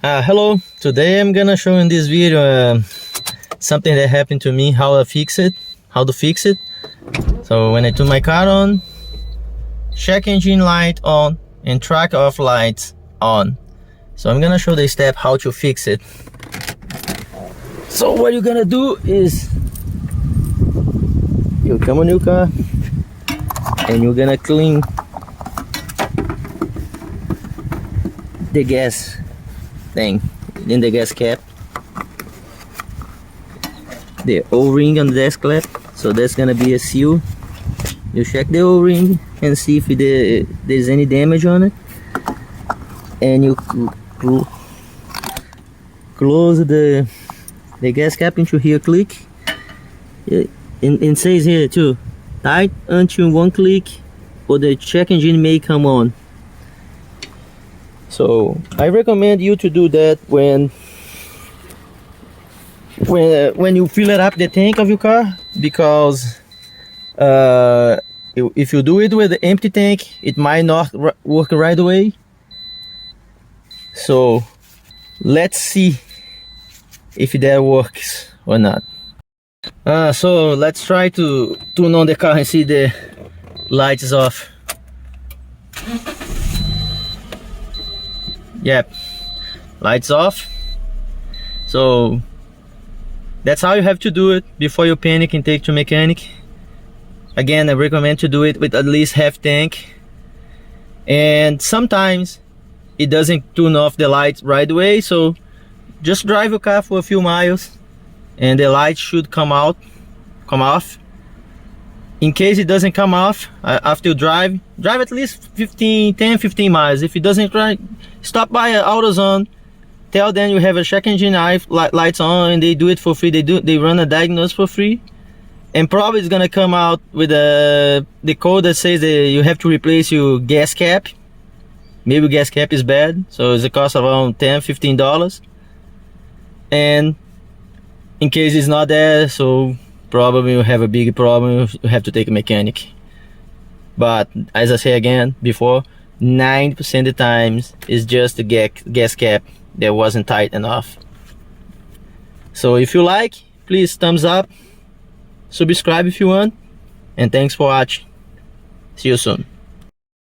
Hello, today I'm gonna show in this video something that happened to me, how to fix it. So when I turn my car on, check engine light on and track off lights on. So I'm gonna show the step how to fix it. So what you're gonna do is you come on your car and you're gonna clean the gas thing in the gas cap, the O-ring on the gas cap. So that's gonna be a seal. You check the O-ring and see if there's any damage on it, and you close the gas cap into here, click. It says here too, tight until one click or the check engine may come on. So I recommend you to do that when you fill it up the tank of your car, because if you do it with the empty tank, it might not work right away. So let's see if that works or not. So let's try to turn on the car and see the lights is off. Yep, lights off. So that's how you have to do it before you panic and take to mechanic. Again, I recommend to do it with at least half tank, and sometimes it doesn't turn off the lights right away, so just drive your car for a few miles and the light should come off. In case it doesn't come off after you drive at least 10-15 miles. If it doesn't, stop by AutoZone, tell them you have a check engine lights on, and they do it for free. They run a diagnosis for free, and probably it's gonna come out with the code that says that you have to replace your gas cap. Maybe gas cap is bad, so it's a cost around $10-15. And in case it's not there, so probably you have a big problem, you have to take a mechanic. But as I say again before, 90% of the times it's just the gas cap that wasn't tight enough. So if you like, please thumbs up, subscribe if you want, and thanks for watching. See you soon.